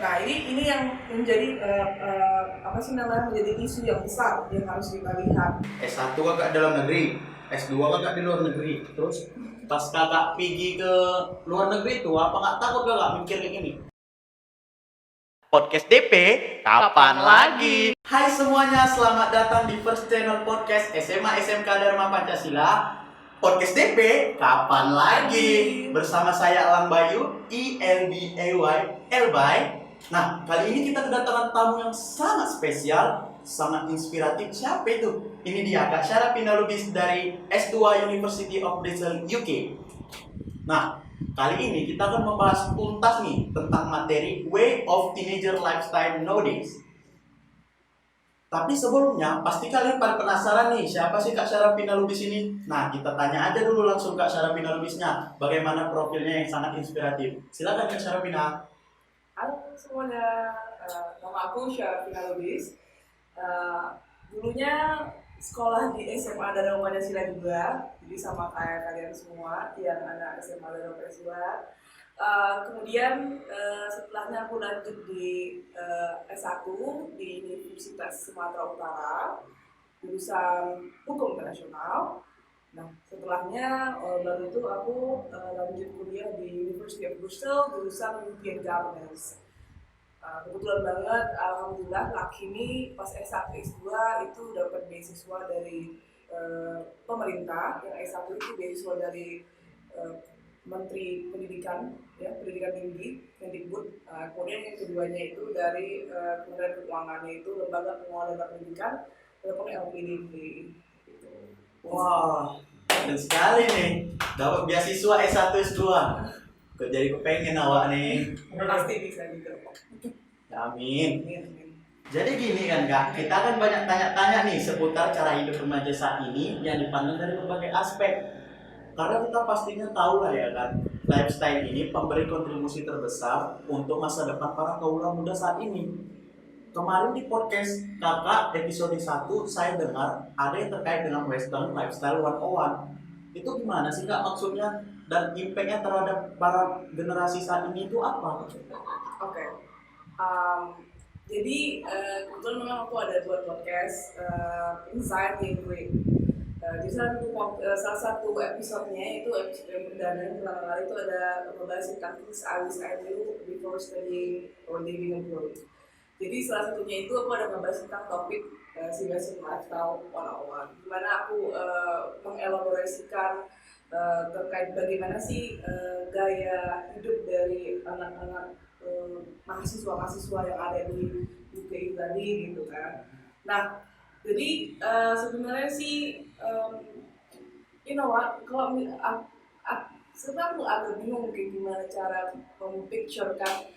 Nah ini yang menjadi menjadi isu yang besar yang harus kita lihat. S1 kakak dalam negeri, S2 kakak di luar negeri. Terus pas kakak pergi ke luar negeri itu apa nggak takut kakak mikir kayak gini? Podcast DP kapan lagi? Hai semuanya, selamat datang di First Channel Podcast SMA SMK Dharma Pancasila. Podcast DP kapan lagi? Bersama saya Elang Bayu, ILBAY Elbay. Nah, kali ini kita kedatangan tamu yang sangat spesial, sangat inspiratif. Siapa itu? Ini dia Kak Syara Pinalubis dari S2 University of Bristol, UK. Nah, kali ini kita akan membahas tuntas nih tentang materi Way of Teenager Lifestyle Nowadays. Tapi sebelumnya, pasti kalian pada penasaran nih, siapa sih Kak Syara Pinalubis ini? Nah, kita tanya aja dulu langsung Kak Syara Pinalubisnya, bagaimana profilnya yang sangat inspiratif. Silakan Kak Syara Pina. Halo semuanya, nama aku Syara Pinalubis. Dulunya sekolah di SMA Dharma Pancasila juga, jadi sama kayak kalian semua yang anak SMA Dharma Pancasila. Kemudian setelahnya aku lanjut di S1 di Universitas Sumatera Utara, jurusan Hukum Internasional. Nah, setelahnya baru itu aku lanjut kuliah di University of Bristol, jurusan European Governance. Kebetulan banget, alhamdulillah, lakini pas S1 S2 itu dapat beasiswa dari pemerintah. Yang S1 itu beasiswa dari Menteri Pendidikan, ya, Pendidikan Tinggi, Mendikbud. Kemudian yang keduanya itu dari Kementerian Keuangannya, itu Lembaga Pengelolaan Dana Pendidikan, ataupun LPDP. Gitu. Wah, keren sekali nih, dapat beasiswa S1 S2. Kok jadi kepengen awak nih. Pasti bisa gitu. Amin. Jadi gini kan Kak, kita kan banyak tanya-tanya nih seputar cara hidup remaja saat ini yang dipandang dari berbagai aspek. Karena kita pastinya tahu lah ya kan, lifestyle ini pemberi kontribusi terbesar untuk masa depan para kaula muda saat ini. Kemarin di podcast kakak episode 1 saya dengar ada yang terkait dengan Western Lifestyle 101. Itu gimana sih Kak maksudnya dan impact-nya terhadap para generasi saat ini itu apa? Oke. Jadi kebetulan memang aku ada buat podcast Insight in Great. Di salah satu episode-nya itu episode yang perdana yang pertama kali itu ada membahas tentang things I wish I knew before studying or living abroad. Jadi salah satunya itu aku ada membahas tentang topik Single Lifestyle 101, di mana aku mengelaborasikan terkait bagaimana sih gaya hidup dari anak-anak mahasiswa-mahasiswa yang ada di UK tadi gitu kan. Nah, jadi sebenarnya sih you know what, kalau sebenarnya aku agak bingung kayak gimana cara mempicturekan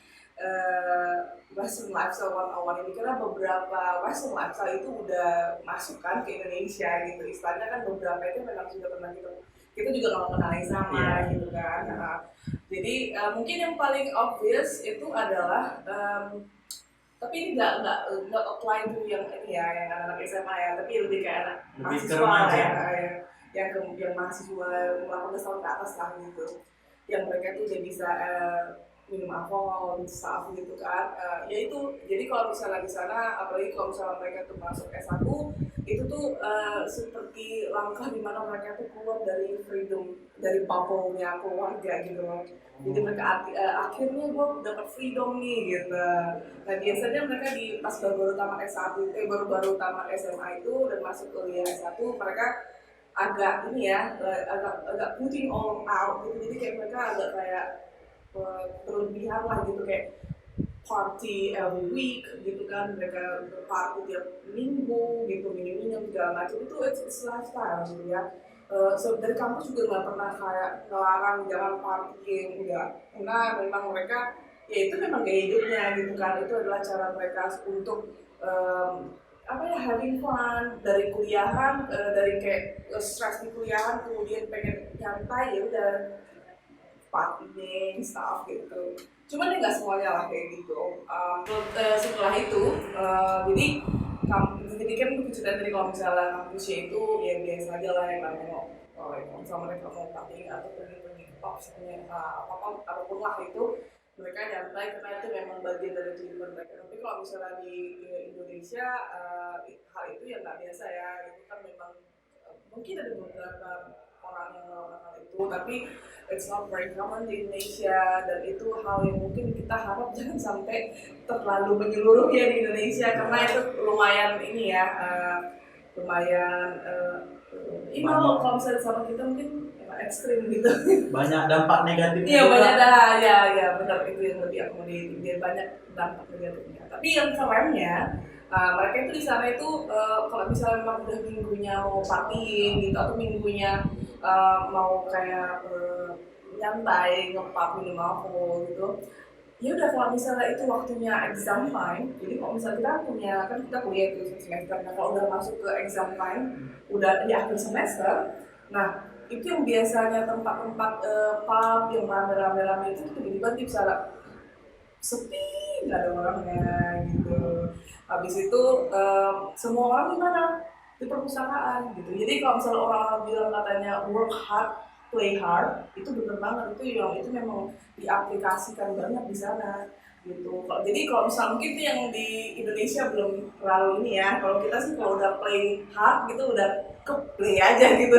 Western Lifestyle 101 ini, karena beberapa Western Lifestyle itu udah masuk kan ke Indonesia gitu. Istilahnya kan beberapa itu memang sudah pernah kita juga nggak kenal yang sama gitu kan. Jadi mungkin yang paling obvious itu adalah tapi ini nggak apply to yang ini ya, yang anak-anak SMA ya, tapi lebih kayak anak mahasiswa ya, yang mahasiswa 18 tahun ke atas lah gitu, yang mereka tuh udah bisa minum alkohol, stuff gitu kan. Ya itu, jadi kalau misalnya di sana, apalagi kalau misalnya mereka tuh masuk S1, itu tuh seperti langkah dimana mereka tuh keluar dari freedom, dari bubble-nya keluarga gitu loh. Jadi mereka akhirnya gue dapat freedom nih gitu. Nah biasanya mereka pas baru tamat S1, baru tamat SMA itu dan masuk kuliah S1, mereka agak ini ya, agak putting all out gitu. Jadi kayak mereka agak kayak berlebihan lah gitu, kayak party every week gitu kan, mereka berparty tiap minggu gitu, minum segala macam. Itu it's lifestyle gitu ya. So dari kampus juga nggak pernah kayak ngelarang jangan partying, enggak, karena memang mereka ya itu memang gaya hidupnya gitu kan. Itu adalah cara mereka untuk having fun dari kuliahan, dari kayak stress di kuliahan kemudian pengen nyantai, ya udah partying stuff gitu. Cuman ya nggak semuanya lah kayak gitu. Setelah itu jadi kan cerita tadi kalau misalnya kampusnya itu ya biasa aja lah yang namanya kalau misalnya mereka mau partying atau pergi ke pub, apapun lah itu mereka nyantai karena itu memang bagian dari kehidupan mereka. Tapi kalau misalnya di Indonesia hal itu ya nggak biasa ya, itu kan memang mungkin ada beberapa orang yang melakukan hal itu, tapi it's not very common di Indonesia, dan itu hal yang mungkin kita harap jangan sampai terlalu menyeluruh ya di Indonesia, karena itu lumayan ini ya, lumayan kalau misalnya sama kita mungkin ekstrim gitu. Banyak dampak negatifnya. Iya banyak dah, ya benar, itu yang lebih akomodatif, dia banyak dampak negatifnya. Tapi yang kerennya, mereka itu di sana itu kalau misalnya memang udah minggunya mau partying gitu, atau minggunya mau kayak nyantai, ngepap, minum alkohol gitu, ya udah kalau misalnya itu waktunya exam time, jadi kalau misalnya kita punya, kan kita kuliah itu semester, nah kalau udah masuk ke exam time, udah di akhir semester, nah itu yang biasanya tempat-tempat pub yang rame-rame itu tiba-tiba bisa sepi, nggak ada orangnya gitu. Habis itu semua orang di mana? Di perpustakaan gitu. Jadi kalau misalnya orang-orang bilang katanya work hard, play hard, itu bener banget, itu memang diaplikasikan banget di sana gitu. Jadi kalau misalnya mungkin itu yang di Indonesia belum terlalu ini ya. Kalau kita sih kalau udah play hard gitu udah ke play aja gitu,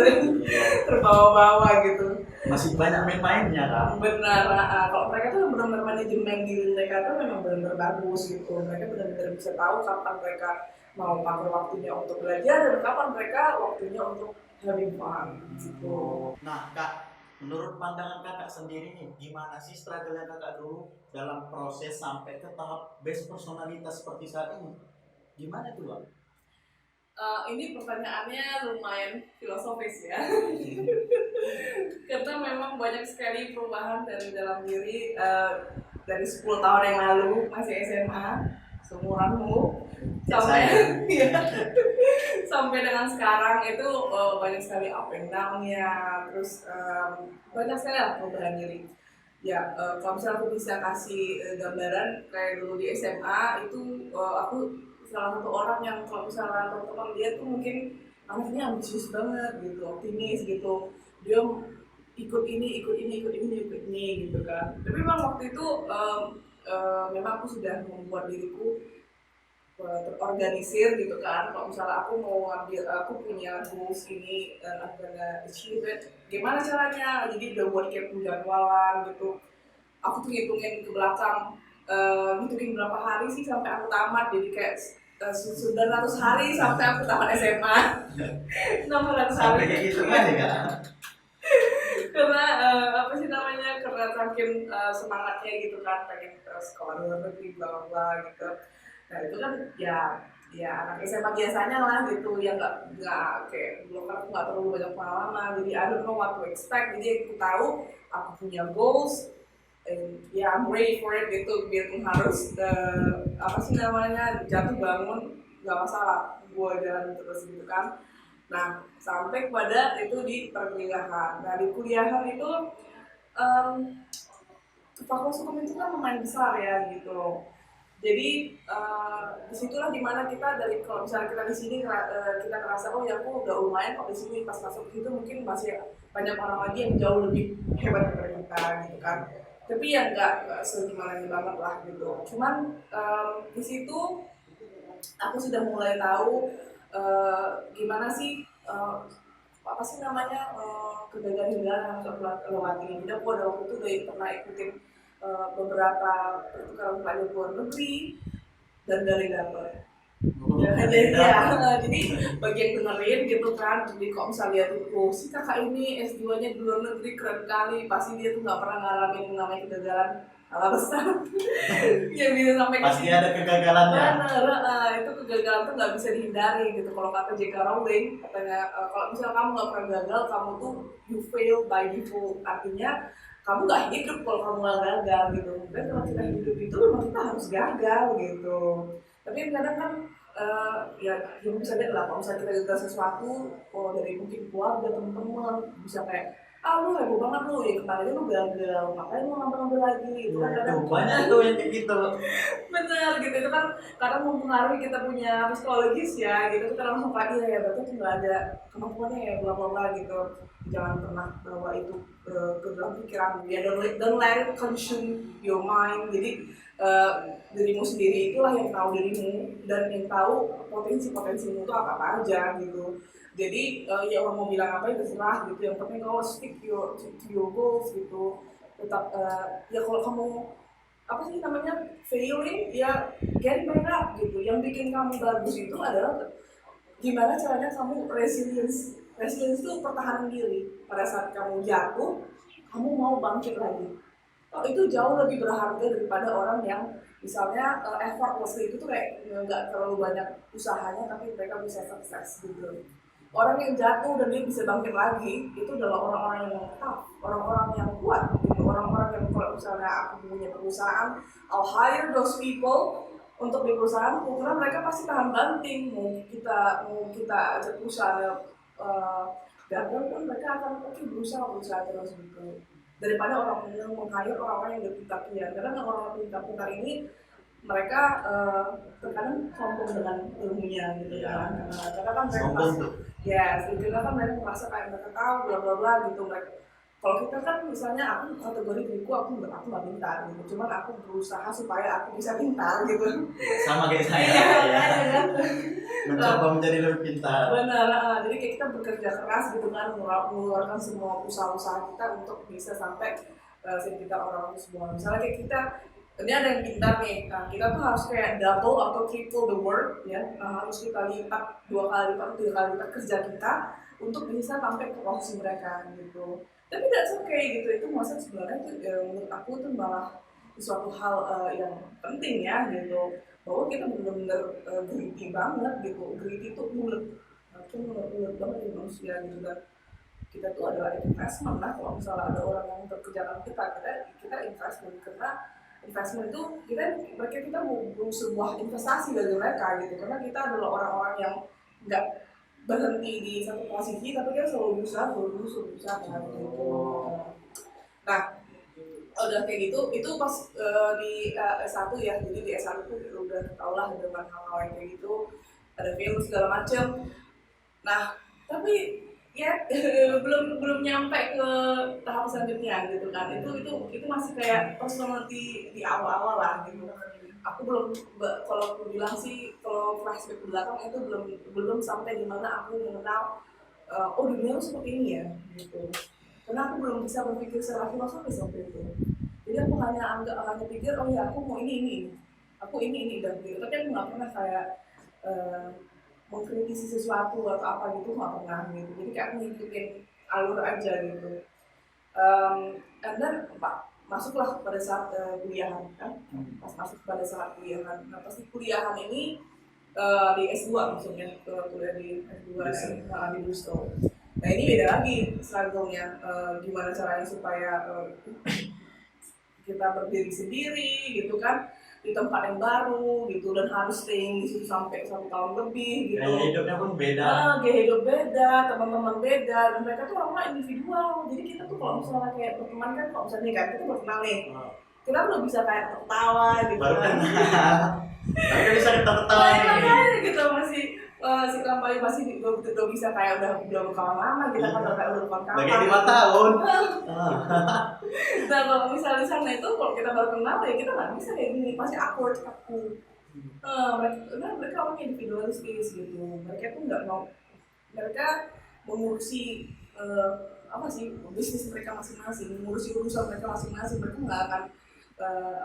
terbawa-bawa gitu. Masih banyak main-mainnya kan. Benar, kalau mereka tuh benar-benar manajemen diri mereka tuh memang benar-benar bagus gitu. Mereka benar-benar bisa tahu kapan mereka mau pakai waktunya untuk belajar dan kapan mereka waktunya untuk having fun gitu. Nah Kak, menurut pandangan kakak sendiri nih, gimana sih struggle kakak dulu dalam proses sampai ke tahap best personalitas seperti saat ini? Gimana tuh Kak? Ini pertanyaannya lumayan filosofis ya. Karena memang banyak sekali perubahan dari dalam diri dari 10 tahun yang lalu masih SMA, seumuranmu, sampai ya, sampai dengan sekarang itu banyak sekali up and down-nya, terus banyak sekali lah perubahan diri. Ya, kalau misalnya aku bisa kasih gambaran kayak dulu di SMA itu aku salah satu orang yang kalau misalnya teman-teman lihat tuh mungkin anaknya ambisius banget gitu, optimis gitu, dia ikut ini gitu kan. Tapi memang waktu itu memang aku sudah membuat diriku terorganisir gitu kan. Kalau misalnya aku mau ngambil, aku punya goals ini dan aku gonna achieve it, gimana caranya? Jadi udah buat kayak penjadwalan gitu. Aku tuh ngitungin ke belakang, ngitungin berapa hari sih sampai aku tamat, jadi kayak 900 hari sampai aku tamat SMA. 600 hari sampai kayak gitu aja Kak? Karena apa sih namanya, karena saking semangatnya gitu kan, pengen sekolah luar negeri bla bla bla gitu. Nah itu kan ya anak SMA biasanya lah gitu, yang nggak kayak dulu kan aku nggak terlalu banyak pengalaman, jadi I don't know what to expect. Jadi aku tahu aku punya goals, ya I'm ready for it gitu. Biarpun harus apa sih namanya, jatuh bangun nggak masalah, gue jalan terus gitu kan. Nah sampai pada itu di perkuliahan. Nah di kuliahan itu fakultas hukum itu kan lumayan besar ya gitu. Jadi disitulah dimana kita dari, kalau misalnya kita di sini kita ngerasa oh ya aku udah lumayan kok di sini, pas masuk itu mungkin masih banyak orang lagi yang jauh lebih hebat daripada kita gitu kan. Tapi ya nggak segimana banget lah gitu. Cuman di situ aku sudah mulai tahu gimana sih apa sih namanya kegagalan yang harus aku lewati. Jadi aku ada waktu itu udah pernah ikutin beberapa pertukaran pelajar luar negeri dan dari dapet. Jadi bagi yang dengerin gitu kan, jadi kok misalnya lihat tuh si kakak ini S2-nya di luar negeri keren kali, pasti dia tuh nggak pernah ngalamin namanya kegagalan ala besar. Yang bisa sampai pasti ada kegagalannya. Benar, itu kegagalan tuh nggak bisa dihindari gitu. Kalau kata J.K. Rowling katanya, kalau misalnya kamu nggak pernah gagal, kamu tuh you fail by default, artinya kamu nggak hidup kalau kamu nggak gagal gitu. Dan kalau kita hidup itu memang kita harus gagal gitu. Tapi kadang kan ya bisa lihat lah, kalau misalnya kita gagal sesuatu, dari mungkin keluarga, teman-teman, bisa kayak lu heboh banget lu, ya kemarin lu gagal, ngapain lu ngambil lagi, itu kan kadang banyak tuh yang kayak gitu. bener gitu, itu kan kadang mempengaruhi kita punya psikologis ya gitu, kita langsung kayak iya ya berarti tuh nggak ada kemampuannya ya bla bla bla gitu. Jangan pernah bawa itu ke dalam pikiran ya, don't let it consume your mind. Jadi dirimu sendiri itulah yang tahu dirimu dan yang tahu potensimu itu apa aja gitu. Jadi ya orang mau bilang apa ya terserah gitu, yang penting kau stick to your goals gitu. Tetap ya kalau kamu apa sih namanya failing ya get back up gitu. Yang bikin kamu bagus itu adalah gimana caranya kamu resilience. Resilience itu pertahanan diri. Pada saat kamu jatuh, kamu mau bangkit lagi. Oh, itu jauh lebih berharga daripada orang yang misalnya effortlessly itu tuh kayak nggak terlalu banyak usahanya tapi mereka bisa sukses gitu. Orang yang jatuh dan dia bisa bangkit lagi itu adalah orang-orang yang tough, orang-orang yang kuat gitu. Orang-orang yang kalau misalnya aku punya perusahaan, I'll hire those people untuk di perusahaan, karena mereka pasti tahan banting. Mau kita ajak perusahaan gagal pun mereka akan berusaha terus gitu. Daripada orang yang meng-hire orang-orang yang udah pintar-pintar, karena orang-orang pintar-pintar ini mereka terkadang sombong dengan ilmunya gitu kan. Karena kan mereka pasti ya, karena kan mereka merasa kayak mereka tahu bla bla bla gitu. Mereka kalau kita kan misalnya aku kategori diriku aku nggak pintar gitu, cuman aku berusaha supaya aku bisa pintar gitu. Sama kayak saya. Iya, kan? Mencoba menjadi lebih pintar. Benar, jadi kayak kita bekerja keras gitu kan, mengeluarkan semua usaha-usaha kita untuk bisa sampai sekitar orang semua. Misalnya kayak kita ini ada yang pintar nih, nah, kita tuh harus kayak double atau triple the work ya, harus kita lipat 2 kali lipat, 3 kali lipat kerja kita untuk bisa sampai ke posisi mereka gitu. Tapi that's okay gitu, itu masa sebenarnya tuh menurut aku tuh malah suatu hal yang penting ya gitu, bahwa kita benar-benar greedy banget gitu. Greedy itu mulut, mulut banget di manusia gitu. Dan kita tuh adalah investment lah, kalau misalnya ada orang yang bekerja kita investment, karena investment itu kita mau sebuah investasi dari mereka gitu, karena kita adalah orang-orang yang nggak berhenti di satu posisi tapi kita selalu berusaha gitu. Nah udah kayak gitu itu pas di S1 ya, jadi di S1 tuh udah tau lah dengan hal-hal yang kayak gitu, ada film segala macem. Nah tapi ya belum nyampe ke tahap selanjutnya gitu kan, itu masih kayak personality di awal-awal lah gitu. Aku belum, kalau aku bilang sih kalau flashback ke belakang itu belum sampai dimana aku mengenal oh dunia seperti ini ya gitu, karena aku belum bisa berpikir secara filosofis waktu itu. Jadi aku hanya pikir oh ya aku mau ini aku ini dan gitu, tapi aku nggak pernah kayak mengkritisi sesuatu atau apa gitu, nggak pernah gitu. Jadi kayak aku ngikutin alur aja gitu. And then masuklah pada saat kuliahan kan, pas masuk pada saat kuliahan. Nah pasti kuliahan ini di S2 maksudnya, kuliah di S2 di Bristol. Nah ini beda lagi struggle-nya, gimana caranya supaya kita berdiri sendiri gitu kan di tempat yang baru gitu, dan harus staying di situ sampai 1 tahun lebih gitu. Gaya hidupnya pun beda. Gaya hidup beda, teman-teman beda, dan mereka tuh orang individual. Jadi kita tuh kalau misalnya kayak berteman kan, kalau misalnya kan kita berkenal nih, kita udah bisa kayak tertawa gitu baru kan. Tapi bisa ketawa gitu si Lampai masih udah bisa kayak udah berkawan lama, kita kan udah berkawan kawan. Bagi 5 tahun. Nah kalau misalnya di sana itu kalau kita baru kenal ya kita nggak bisa kayak gini, pasti awkward kaku. Mereka orang individualistis gitu, mereka tuh nggak mau, mereka mengurusi apa sih bisnis mereka masing-masing, mengurusi urusan mereka masing-masing, mereka nggak akan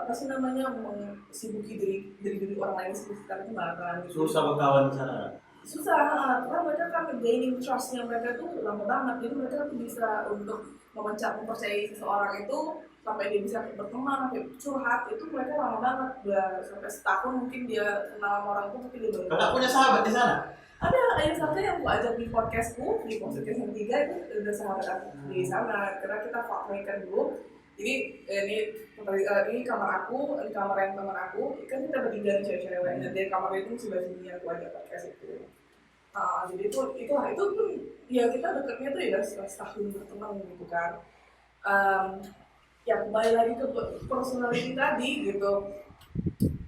apa sih namanya mensibuki diri orang lain sekitar itu nggak akan gitu. Susah berkawan di sana. Susah, karena mereka kan gaining trustnya mereka tuh lama banget, jadi mereka tuh bisa untuk mempercayai seseorang itu sampai dia bisa berteman, sampai curhat itu mereka lama banget, udah sampai setahun mungkin dia kenal sama orang itu, tapi dia baru. Kakak punya sahabat di sana? Ada yang satu yang aku ajak di podcastku, di podcast yang 3 itu udah sahabat aku di sana, karena kita partnerkan dulu. Jadi ini kamar aku, ini kamar yang teman aku, kan kita bertiga nih cewek-cewek, dan dari kamar itu sebelah sini aku ajak podcast itu. Jadi itu pun ya kita dekatnya tuh ya setahun berteman gitu kan. Ya kembali lagi ke personality tadi gitu,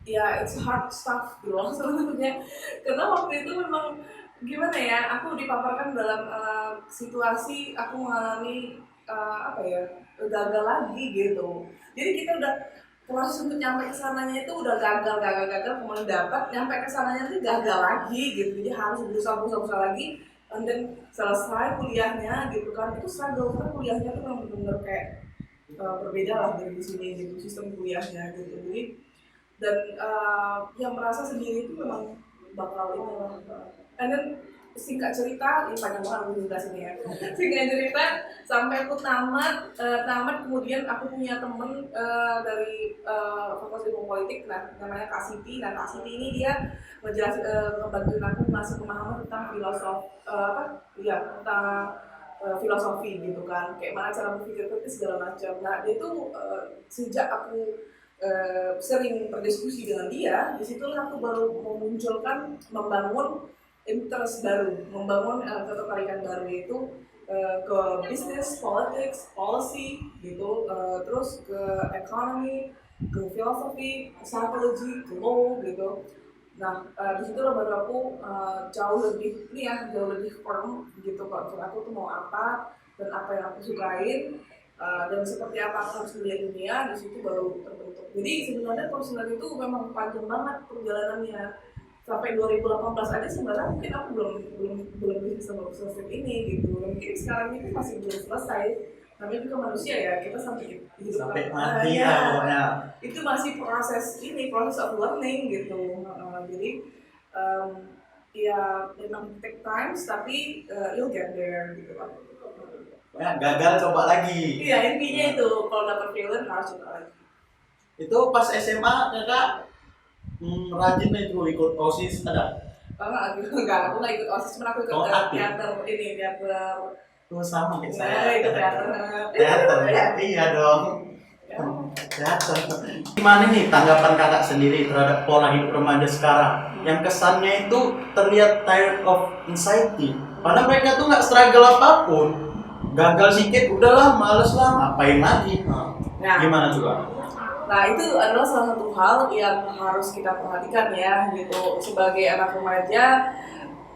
ya it's hard stuff gitu loh sebenarnya, karena waktu itu memang gimana ya, aku dipaparkan dalam situasi aku mengalami apa ya, gagal lagi gitu. Jadi kita udah proses untuk nyampe ke sananya itu udah gagal kemudian dapat, nyampe ke sananya itu gagal lagi gitu. Jadi harus berusaha lagi, and then selesai kuliahnya gitu kan. Itu struggle kan, kuliahnya tuh memang benar-benar kayak berbeda lah dari di sini gitu, sistem kuliahnya gitu. Jadi dan yang merasa sendiri itu memang bakal ini lah. And then singkat cerita, ini panjang banget aku jelasin ya. Singkat cerita, sampai aku tamat kemudian aku punya temen dari Fakultas Ilmu Politik, namanya Kak Siti. Nah Kak Siti ini dia ngebantuin aku ngasih pemahaman tentang tentang filosofi gitu kan, kayak mana cara berpikir kritis segala macam. Nah dia tuh sejak aku sering berdiskusi dengan dia, disitulah aku baru memunculkan, membangun interest baru, membangun ketertarikan baru, yaitu ke bisnis, politics, policy gitu, terus ke ekonomi, ke filosofi, psikologi, ke law gitu. Nah disitulah baru aku jauh lebih firm gitu kalau aku tuh mau apa dan apa yang aku sukain. Dan seperti apa aku harus melihat dunia, di situ baru terbentuk. Jadi sebenarnya personal itu memang panjang banget perjalanannya. Sampai 2018 aja sebenarnya mungkin aku belum bisa selesai ini gitu. Dan mungkin sekarang ini masih belum selesai. Namanya juga manusia ya, kita sampai hidup sampai mati ya. Itu masih proses of learning gitu. Jadi ya memang take times, tapi you'll get there gitu lah. Ya, gagal coba lagi. Iya, intinya itu kalau dapat failure harus coba lagi. Itu pas SMA kakak rajin itu ikut OSIS ada? Enggak, aku nggak ikut OSIS, cuma aku ikut teater. Tuh sama kayak saya. Nah, itu Teater ya, iya dong. Teater. Gimana nih tanggapan kakak sendiri terhadap pola hidup remaja sekarang? Yang kesannya itu terlihat tired of anxiety. Padahal mereka tuh nggak struggle apapun. Gagal sedikit, udahlah, males lah, ngapain lagi? Gimana juga? Nah itu adalah salah satu hal yang harus kita perhatikan ya gitu, sebagai anak remaja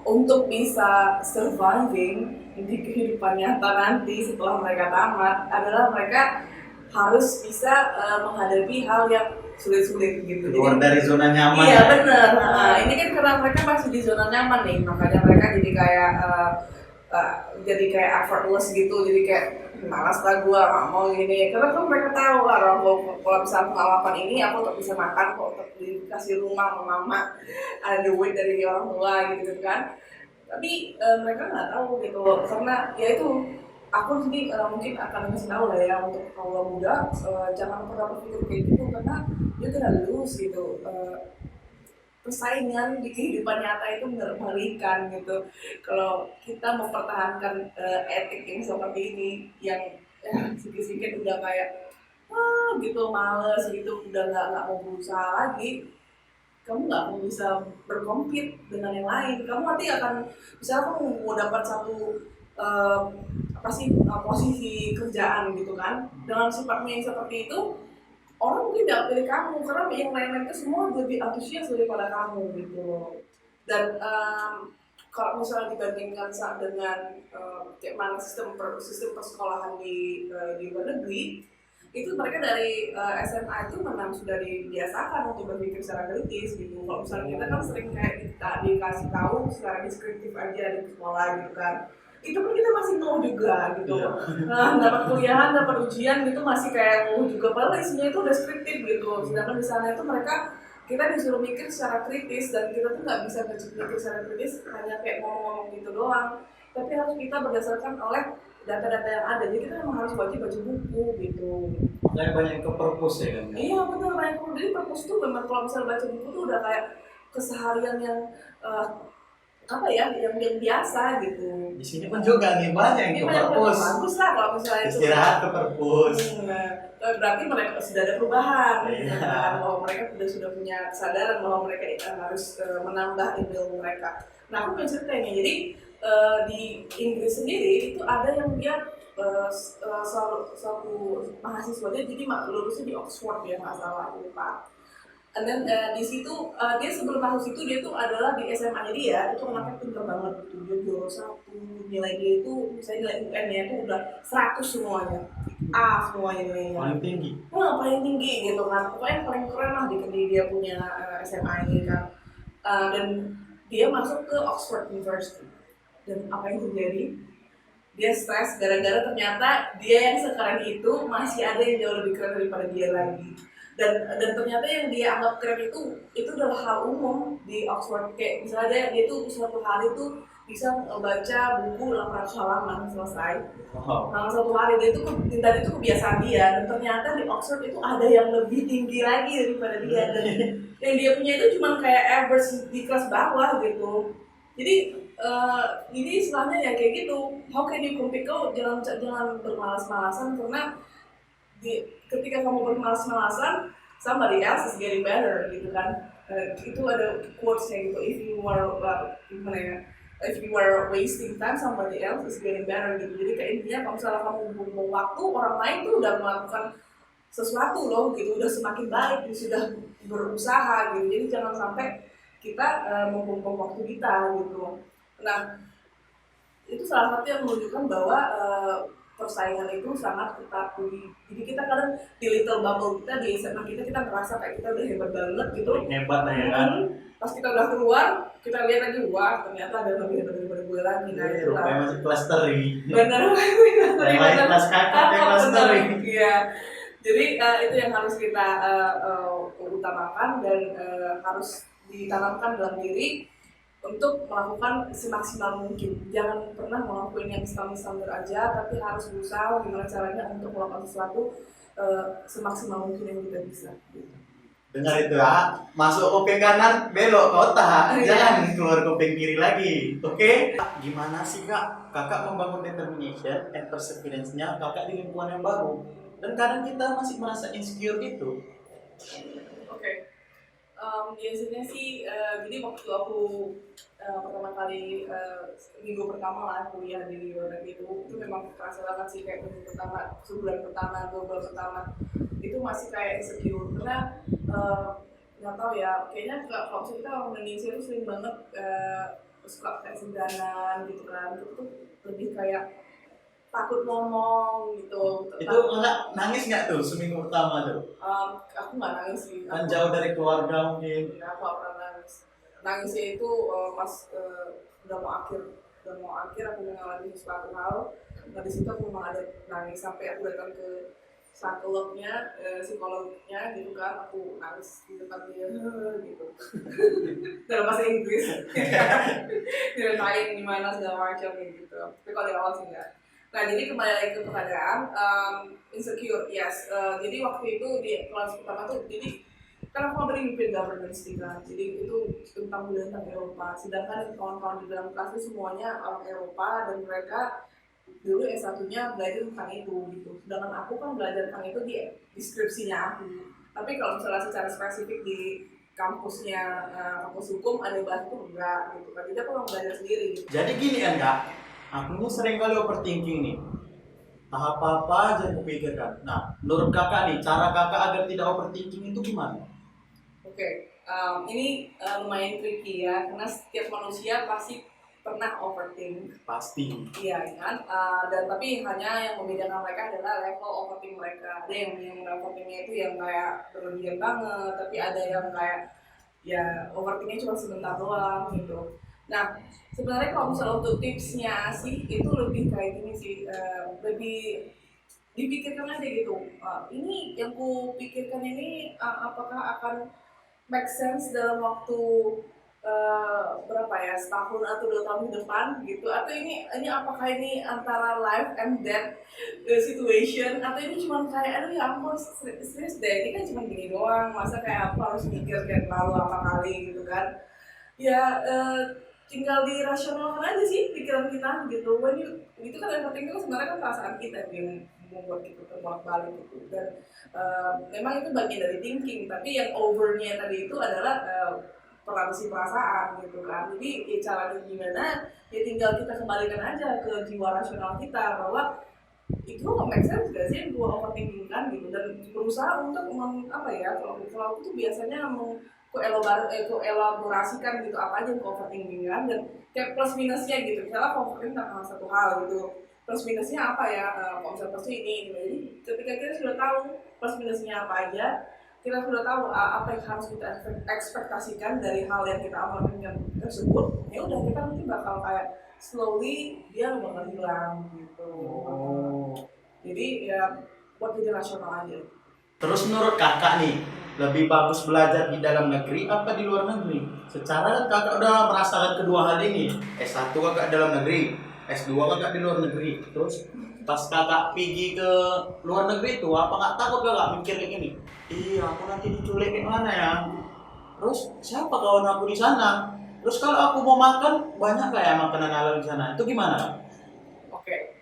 untuk bisa surviving di kehidupan nyata nanti setelah mereka tamat, adalah mereka harus bisa menghadapi hal yang sulit-sulit gitu. Keluar dari zona nyaman. Iya benar. Ini kan karena mereka masih di zona nyaman nih, makanya mereka jadi kayak effortless gitu, jadi kayak malas lah gue nggak mau gini, karena kan mereka tahu kalau misalnya pengalaman ini aku tetap bisa makan kok, tetap dikasih rumah sama mama, ada duit dari orang tua gitu kan. Tapi mereka nggak tahu gitu, karena ya itu aku sendiri mungkin akan ngasih tahu lah ya untuk kaum muda, jangan pernah berpikir kayak gitu, karena you're gonna lose gitu. Persaingan di kehidupan nyata itu mengerikan gitu. Kalau kita mempertahankan etik yang seperti ini, yang sedikit-sedikit udah kayak gitu males gitu, udah nggak mau berusaha lagi, kamu nggak mau bisa berkompet dengan yang lain. Kamu nanti akan, misalnya kamu mau dapat satu posisi kerjaan gitu kan, dengan sifatnya yang seperti itu, orang mungkin tidak pilih kamu karena yang lain-lain itu semua lebih antusias daripada kamu gitu. Dan kalau misalnya dibandingkan dengan kayak mana sistem persekolahan di luar negeri, itu mereka dari SMA itu memang sudah dibiasakan untuk berpikir secara kritis gitu. Kalau misalnya kita kan sering kayak dikasih tahu secara deskriptif aja di sekolah gitu kan, itu pun kita masih mau juga gitu. Dapat kuliahan, dapat ujian gitu masih kayak mau juga, padahal isinya itu deskriptif gitu. Sedangkan di sana itu kita disuruh mikir secara kritis, dan kita tuh nggak bisa mikir secara kritis hanya kayak ngomong-ngomong gitu doang, tapi harus kita berdasarkan oleh data-data yang ada. Jadi kita memang harus baca buku gitu. Kayak banyak ke perpus ya kan? Iya benar, banyak. Jadi perpus tuh memang kalau misalnya baca buku tuh udah kayak keseharian yang apa ya yang biasa gitu. Di sini pun juga nih banyak yang Ini ke banyak perpus. bagus lah kalau misalnya itu Istirahat ke perpus. berarti mereka sudah ada perubahan Iya. bahwa mereka sudah punya kesadaran bahwa mereka harus menambah ilmu mereka. Nah aku punya cerita ini, jadi di Inggris sendiri itu ada yang dia suatu mahasiswa dia jadi lulusnya di Oxford ya nggak salah aku lupa. And then di situ dia sebelum masuk situ dia tuh adalah di SMA-nya dia itu anaknya pintar banget gitu, dia juara satu, nilai dia itu misalnya nilai UN-nya itu udah 100 semuanya, A semuanya nilainya. Paling tinggi. Paling tinggi gitu kan, pokoknya paling keren lah di dia punya SMA ini kan. Dan dia masuk ke Oxford University. Dan apa yang terjadi? Dia stres gara-gara ternyata dia yang sekeren itu masih ada yang jauh lebih keren daripada dia lagi. Dan ternyata yang dia anggap keren itu adalah hal umum di Oxford. Kayak misalnya dia tuh suatu hari tuh bisa baca buku 800 halaman selesai. Dalam satu hari dia itu dan itu kebiasaan dia. Dan ternyata di Oxford itu ada yang lebih tinggi lagi daripada dia. Dan yang dia punya itu cuma kayak average di kelas bawah gitu. Jadi ini istilahnya ya kayak gitu. How can you compete? Kau jangan bermalas-malasan karena ketika kamu bermalas-malasan, somebody else is getting better gitu kan. Itu ada quotes-nya gitu. If you are wasting time, somebody else is getting better gitu. Jadi kayak intinya kalau misalnya kamu buang waktu, orang lain tuh udah melakukan sesuatu loh gitu, udah semakin baik, sudah berusaha gitu. Jadi jangan sampai kita membuang waktu kita gitu. Nah, itu salah satu yang menunjukkan bahwa persaingan itu sangat ketat. Jadi kita kadang di little bubble kita di SMA kita merasa kayak kita udah hebat banget gitu. Hebat lah ya kan. Pas kita udah keluar, kita lihat lagi wah ternyata ada yang lebih hebat daripada gue lagi. Nah itu lah. Rupanya masih klasteri. Benar. Yang lain kelas kakak, yang klasteri. Iya. Jadi itu yang harus kita utamakan dan harus ditanamkan dalam diri untuk melakukan semaksimal mungkin. Jangan pernah melakukan yang standar aja, tapi harus berusaha gimana caranya untuk melakukan sesuatu semaksimal mungkin yang kita bisa. Dengar itu ya, masuk kuping kanan, belok ke otak, jangan keluar kuping kiri lagi, oke? Gimana sih kak, kakak membangun determination and perseverance-nya kakak di lingkungan yang baru, dan kadang kita masih merasa insecure itu. Oke. Biasanya sih, jadi waktu aku pertama kali minggu pertama lah kuliah di luar negeri itu memang kerasa banget sih kayak minggu pertama, sebulan pertama, 2 bulan pertama itu masih kayak insecure karena nggak tahu ya, kayaknya kalau kita orang Indonesia itu sering banget suka kayak seganan gitu kan, itu tuh lebih kayak takut ngomong gitu. Itu kakak nangis nggak tuh seminggu pertama tuh? Aku nggak nangis sih. Kan jauh dari keluarga mungkin. Ya, aku nggak pernah nangis. Nangisnya itu pas udah mau akhir aku mengalami suatu hal. Nah di situ aku memang ada nangis sampai aku datang ke psikolognya gitu kan, aku nangis di depan dia gitu. Dalam bahasa Inggris. Dirasain gimana segala macam gitu. Tapi kalau di awal sih enggak. Nah jadi kembali lagi ke pertanyaan insecure, yes. Jadi waktu itu di kelas pertama tuh, jadi kan aku bermimpi governance kan, jadi itu tentang budaya tentang Eropa. Sedangkan kawan-kawan di dalam kelas itu semuanya orang Eropa dan mereka dulu S1-nya belajar tentang itu gitu. Sedangkan aku kan belajar tentang itu di deskripsinya aku. Tapi kalau misalnya secara spesifik di kampusnya kampus hukum ada bahas itu enggak gitu kan. Jadi aku mau belajar sendiri gitu. Jadi gini kan kak, aku ini sering kali overthinking nih. Tahap apa aja yang kupikirkan. Nah, menurut kakak nih, cara kakak agar tidak overthinking itu gimana? Oke, ini lumayan tricky ya, karena setiap manusia pasti pernah overthink. Pasti. Iya kan, dan tapi hanya yang membedakan mereka adalah level overthink mereka. Ada yang overthinknya itu yang kayak berlebihan banget, tapi ada yang kayak ya overthinknya cuma sebentar doang gitu. Nah, sebenarnya kalau misalnya untuk tipsnya sih itu lebih kayak gini sih, lebih dipikirkan aja gitu. Ini yang ku pikirkan ini apakah akan make sense dalam waktu berapa ya, setahun atau 2 tahun ke depan gitu, atau ini apakah ini antara life and death situation, atau ini cuma kayak aduh ya ampun serius deh, ini kan cuma gini doang, masa kayak aku harus mikir kayak terlalu apa kali gitu kan ya. tinggal dirasionalkan aja sih pikiran kita gitu. Itu kan yang penting itu sebenarnya kan perasaan kita yang membuat kita terbolak-balik gitu. Dan memang itu bagian dari thinking, tapi yang overnya tadi itu adalah si perasaan gitu kan. Jadi ya caranya gimana, ya tinggal kita kembalikan aja ke jiwa rasional kita bahwa itu make sense gak sih gua overthinking kan gitu, dan berusaha untuk kalau aku tuh biasanya elaborasikan gitu apa aja yang overthinking kan, dan kayak plus minusnya gitu. Misalnya overthinking tentang satu hal gitu, plus minusnya apa ya, kalau misalnya plus ini gitu. Jadi ketika kita sudah tahu plus minusnya apa aja, kita sudah tahu apa yang harus kita ekspektasikan dari hal yang kita overthinking tersebut, ya udah kita nanti bakal kayak slowly dia bakal hilang gitu. Jadi ya buat jadi rasional aja. Terus menurut kakak nih, lebih bagus belajar di dalam negeri apa di luar negeri? Secara kan kakak udah merasakan kedua hal ini. S1 kakak dalam negeri, S2 kakak di luar negeri. Terus pas kakak pergi ke luar negeri itu, apa nggak takut kakak mikir kayak gini? Iya, aku nanti diculik kayak mana ya? Terus siapa kawan aku di sana? Terus kalau aku mau makan, banyak nggak ya makanan halal di sana? Itu gimana? Oke.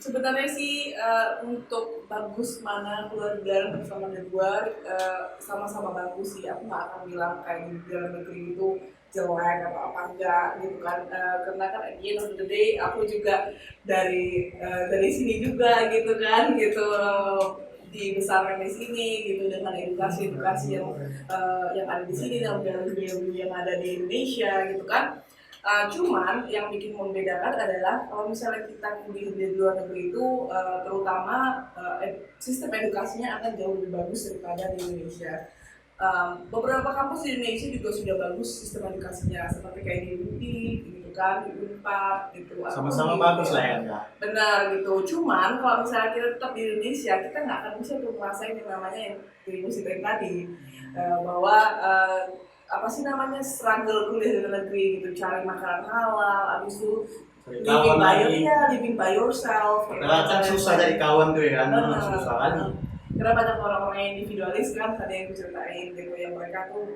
Sebenarnya sih untuk bagus mana keluar di dalam bersama di luar, sama-sama bagus sih. Aku nggak akan bilang kayak di dalam negeri itu jelek atau apa enggak gitu kan, karena kan at the end of the day aku juga dari sini juga gitu kan gitu, dibesarkan di sini gitu dengan edukasi yang ada di sini dan budaya yang ada di Indonesia gitu kan. Cuman yang bikin membedakan adalah kalau misalnya kita kuliah di luar negeri itu, terutama sistem edukasinya akan jauh lebih bagus daripada di Indonesia. Beberapa kampus di Indonesia juga sudah bagus sistem edukasinya, seperti kayak di UPI gitu kan, di Unpad gitu. Sama-sama bagus lah ya Kak. Benar gitu. Cuman kalau misalnya kita tetap di Indonesia, kita nggak akan bisa tuh merasain yang namanya yang di musik tadi, bahwa apa sih namanya struggle kuliah di luar negeri gitu, cari makanan halal, abis itu living by yourself. Karena kan susah dari kawan tuh ya kan, susah lagi. Karena banyak orang-orang yang individualis kan, tadi yang gue ceritain gitu, yang mereka tuh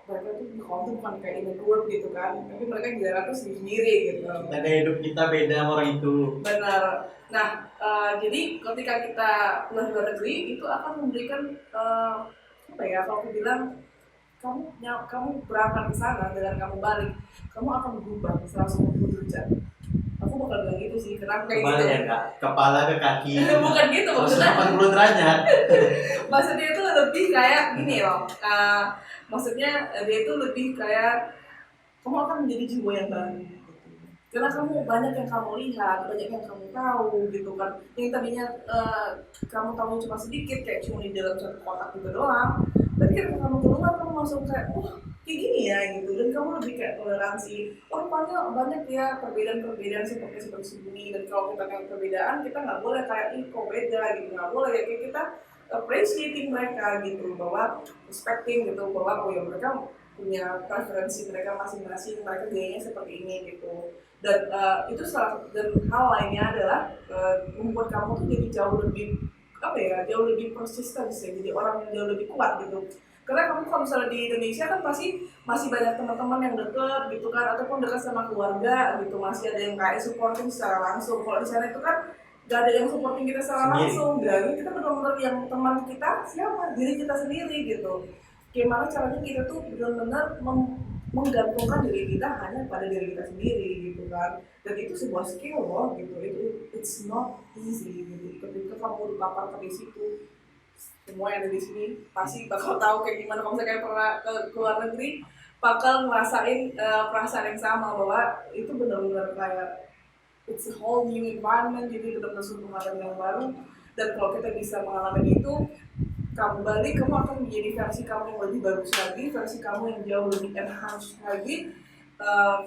mereka tuh di kawan tuh bukan kayak in a group gitu kan, tapi mereka jalan tuh sendiri gitu. Kita hidup kita beda sama orang itu. Benar. Nah, jadi ketika kita keluar luar negeri itu akan memberikan kalau aku bilang kamu berangkat ke sana dengan kamu balik, kamu akan berubah 180 derajat. Aku bakal bilang gitu sih, kenapa kayak gitu ya Kak, kepala ke kaki. Bukan gitu maksudnya. 180 derajat. Maksudnya itu lebih kayak gini loh. Maksudnya dia itu lebih kayak kamu akan menjadi jiwa yang baru. Karena kamu banyak yang kamu lihat, banyak yang kamu tahu gitu kan. Yang tadinya kamu tahu cuma sedikit, kayak cuma di dalam satu kotak gitu doang. Tapi ketika kamu keluar, kamu langsung kayak, kayak gini ya gitu. Dan kamu lebih kayak toleransi. Banyak ya perbedaan-perbedaan seperti ini. Dan kalau kita kayak perbedaan, kita nggak boleh kayak kok beda gitu. Nggak boleh ya, kayak kita appreciating mereka gitu, bahwa respecting gitu, bahwa mereka punya preferensi mereka masing-masing, mereka gayanya seperti ini gitu. Dan itu dan hal lainnya adalah membuat kamu tuh jadi jauh lebih persisten sih, jadi orang yang jauh lebih kuat gitu. Karena kamu kalau misalnya di Indonesia kan pasti masih banyak teman-teman yang deket gitu kan, ataupun dekat sama keluarga gitu, masih ada yang kayak supporting secara langsung. Kalau di sana itu kan gak ada yang supporting kita secara langsung, kita benar-benar yang teman kita siapa, diri kita sendiri gitu. Gimana caranya kita tuh benar-benar menggantungkan diri kita hanya pada diri kita sendiri gitu kan. Dan itu sebuah skill loh gitu, it's not easy gitu. Ketika kamu dipapar di situ, semua yang ada di sini pasti bakal tahu kayak gimana. Kalau misalnya pernah ke luar negeri, bakal ngerasain perasaan yang sama, bahwa itu benar-benar kayak it's a whole new environment, jadi benar-benar suatu hal yang baru. Dan kalau kita bisa mengalami itu, kamu balik, kamu akan menjadi versi kamu yang lebih bagus lagi, versi kamu yang jauh lebih enhanced lagi,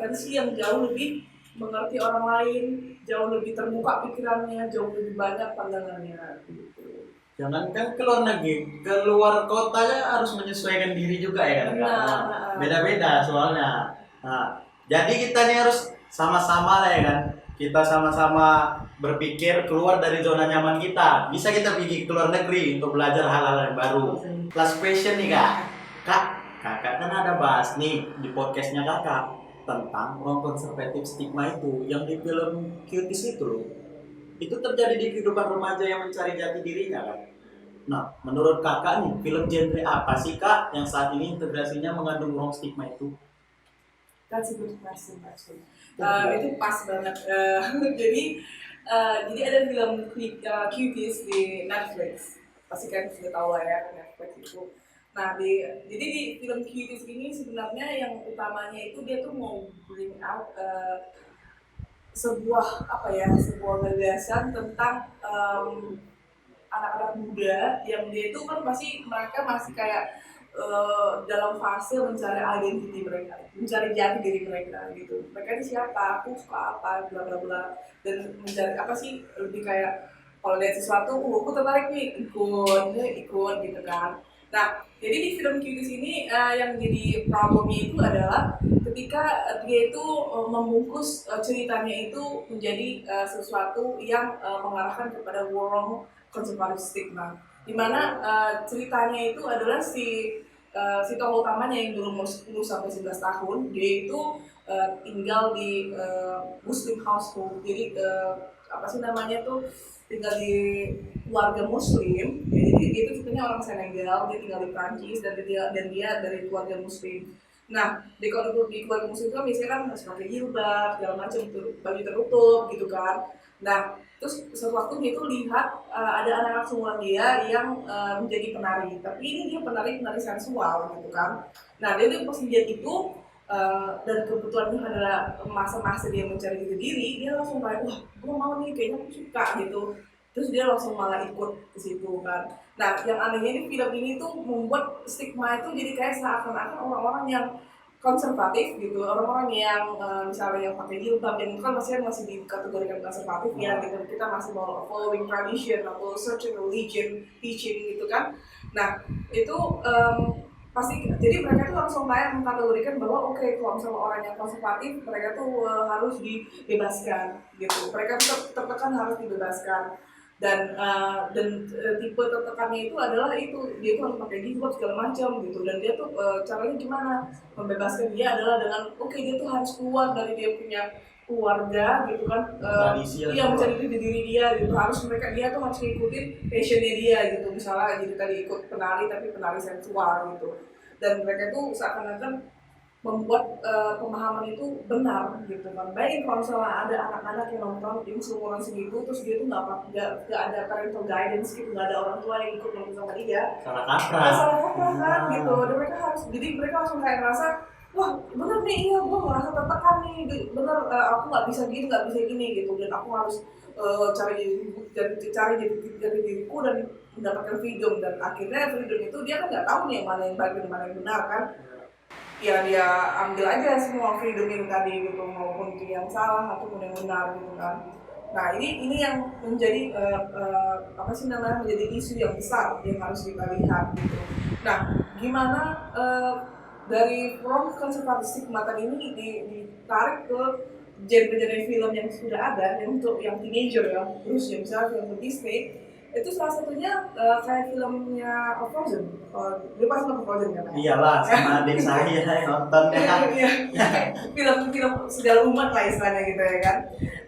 versi yang jauh lebih mengerti orang lain, jauh lebih terbuka pikirannya, jauh lebih banyak pandangannya gitu. Jangankan ke luar negeri, ke luar kotanya harus menyesuaikan diri juga ya kan? Beda-beda soalnya. Nah, jadi kita nih harus sama-sama lah ya kan? Kita sama-sama berpikir keluar dari zona nyaman kita. Bisa kita pergi ke luar negeri untuk belajar hal-hal yang baru. Last question nih Kak. Kakak kan ada bahas nih di podcastnya kakak tentang orang konservatif stigma itu yang di film Cuties itu loh. Itu terjadi di kehidupan remaja yang mencari jati dirinya kan. Nah, menurut kakak nih, film genre apa sih kak yang saat ini integrasinya mengandung wrong stigma itu? That's a good question actually. Itu pas banget. Jadi ada film Cuties di Netflix. Pasti kan sudah tahu lah ya Netflix itu. Nah, jadi di film Cuties ini sebenarnya yang utamanya itu dia tuh mau bring out sebuah gagasan tentang anak-anak muda yang dia itu kan pasti mereka masih kayak dalam fase mencari identiti mereka, mencari jati diri mereka gitu. Mereka ini siapa, aku suka apa, bla bla bla, dan mencari apa sih lebih kayak kalau lihat sesuatu, aku tertarik nih ikut gitu kan. Nah, jadi di film Cuties ini yang jadi problemnya itu adalah ketika dia itu membungkus ceritanya itu menjadi sesuatu yang mengarahkan kepada wrong conservative stigma, dimana ceritanya itu adalah si tokoh utamanya yang dulu umur 10 sampai 11 tahun, dia itu tinggal di Muslim household, jadi apa sih namanya tuh, tinggal di keluarga Muslim, ya, jadi dia itu tipenya orang Senegal, dia tinggal di Prancis dan dia dari keluarga Muslim. Nah, di keluarga Muslim itu kan biasanya kan harus pakai jilbab segala macam, baju tertutup gitu kan. Nah, terus suatu waktu dia itu lihat ada anak-anak seumuran dia yang menjadi penari, tapi ini dia penari sensual gitu kan. Nah, dia tuh pas lihat itu dan kebetulan itu adalah masa-masa dia mencari jati diri, dia langsung kayak, wah, gue mau nih, kayaknya aku suka gitu. Terus dia langsung malah ikut ke situ kan. Nah, yang anehnya ini film ini tuh membuat stigma itu jadi kayak seakan-akan orang-orang yang konservatif gitu, orang-orang yang misalnya yang pakai jilbab, yang itu kan masih dikategorikan konservatif ya gitu, kita masih mau following tradition atau certain religion teaching gitu kan. Nah, itu pasti jadi mereka tuh langsung kayak mengkategorikan bahwa oke, kalau misalnya orang yang konservatif mereka tuh harus dibebaskan gitu, mereka tuh tertekan harus dibebaskan. Dan tipe tertekannya itu adalah itu dia tuh harus pakai jilbab segala macam gitu, dan dia tuh caranya gimana membebaskan dia adalah dengan dia tuh harus keluar dari dia punya keluarga gitu kan, dia mencari diri dia gitu, dia tuh harus ngikutin passionnya dia gitu, misalnya jadi tadi ikut penari tapi penari sensual gitu, dan mereka tuh seakan-akan membuat pemahaman itu benar gitu kan. Baik kalau misalnya ada anak-anak yang nonton yang seumuran segitu, terus dia tuh nggak ada parental guidance gitu, nggak ada orang tua yang ikut nonton sama dia, salah kaprah kan gitu, dan mereka langsung kayak ngerasa, wah bener nih, iya gue ngerasa tertekan nih, bener, aku nggak bisa gini gitu, dan aku harus cari diriku dan mendapatkan freedom, dan akhirnya freedom itu dia kan nggak tahu nih yang mana yang baik dan mana yang benar kan. Ya dia ambil aja semua freedom yang tadi gitu, maupun itu yang salah ataupun yang benar gitu kan. Nah, ini yang menjadi menjadi isu yang besar yang harus kita lihat gitu. Nah, gimana dari from konservatif stigma tadi ini ditarik ke genre-genre film yang sudah ada, yang untuk yang teenager ya, terus ya misalnya film Disney, itu salah satunya kayak filmnya Frozen. Dia pasti nonton Frozen kan? Iyalah, sama adik saya nonton ya. Film segala umat lah istilahnya gitu ya kan.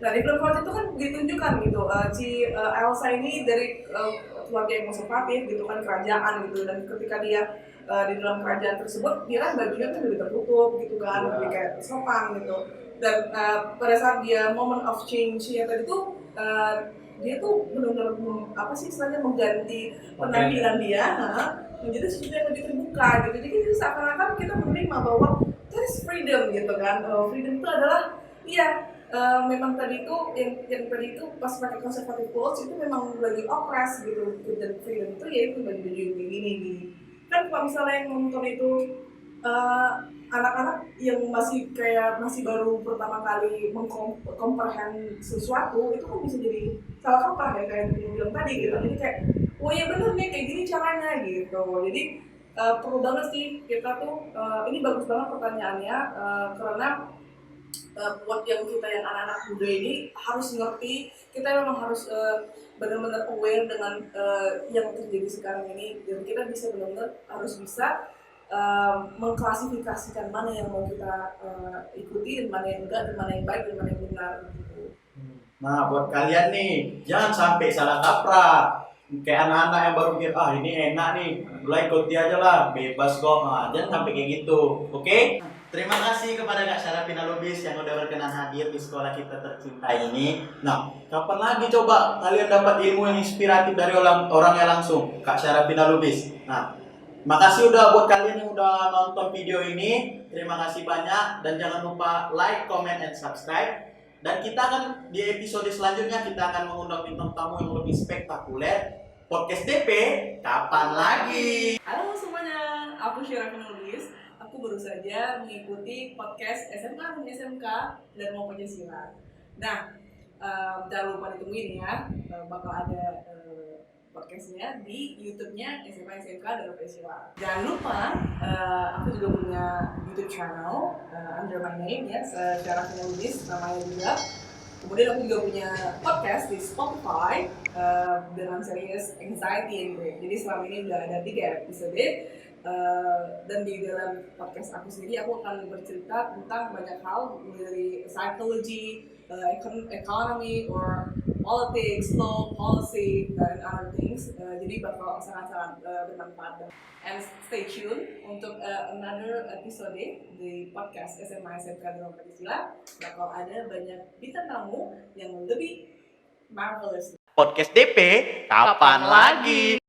Nah, di film Frozen itu kan ditunjukkan gitu, si Elsa ini dari keluarga yang konservatif gitu kan, kerajaan gitu, dan ketika dia di dalam kerajaan tersebut, dia kan bajunya kan lebih tertutup gitu kan, lebih kayak sopan gitu. Dan pada saat dia moment of change ya tadi tuh, dia tuh benar-benar istilahnya mengganti penampilan dia menjadi sesuatu yang lebih terbuka gitu. Jadi seakan-akan kita menerima bahwa there is freedom gitu kan. Freedom itu adalah memang tadi itu yang tadi itu pas pakai conservative clothes itu memang lagi oppress gitu, dan freedom itu ya itu baju-baju yang kayak gini. Kan kalau misalnya yang nonton itu anak-anak yang masih baru pertama kali mengkomprehend sesuatu, itu kan bisa jadi salah kaprah ya, kayak yang bilang tadi gitu. Jadi kayak, oh iya bener nih, kayak gini caranya gitu. Jadi perlu banget sih kita tuh, ini bagus banget pertanyaannya, karena buat yang kita yang anak-anak muda ini harus ngerti, kita memang harus benar-benar aware dengan yang terjadi sekarang ini, dan kita bisa benar-benar harus bisa mengklasifikasikan mana yang mau kita ikuti dan mana yang enggak, dan mana yang baik dan mana yang benar gitu. Nah, buat kalian nih, jangan sampai salah kaprah. Kayak anak-anak yang baru mikir, ini enak nih, mulai ikuti aja lah, bebas kok. Nah, jangan sampai kayak gitu, oke? Terima kasih kepada Kak Syarafina Lubis yang udah berkenan hadir di sekolah kita tercinta ini. Nah, kapan lagi coba kalian dapat ilmu yang inspiratif dari orangnya langsung, Kak Syarafina Lubis? Nah, makasih udah buat kalian yang udah nonton video ini. Terima kasih banyak dan jangan lupa like, comment, and subscribe. Dan kita akan di episode selanjutnya kita akan mengundang bintang tamu yang lebih spektakuler. Podcast DP, kapan lagi? Halo semuanya, aku Syarafina Lubis. Aku baru saja mengikuti podcast SMK dan SMK dan mau Pancasila. Nah, jangan lupa ditungguin ya, bakal ada podcastnya di YouTube-nya SMA SMK dan Pancasila. Jangan lupa, aku juga punya YouTube channel under my name ya, Syarafina Lubis namanya juga. Kemudian aku juga punya podcast di Spotify dengan series Anxiety and Brain. Jadi selama ini udah ada 3 episode. Dan di dalam podcast aku sendiri aku akan bercerita tentang banyak hal dari psychology, economy, or politics, law, policy, dan other things. Jadi bakal sangat-sangat bermanfaat. And stay tune untuk another episode di podcast SMA SMK Dalam Pancasila. Bakal ada banyak bintang tamu yang lebih marvelous. Podcast DP, kapan lagi?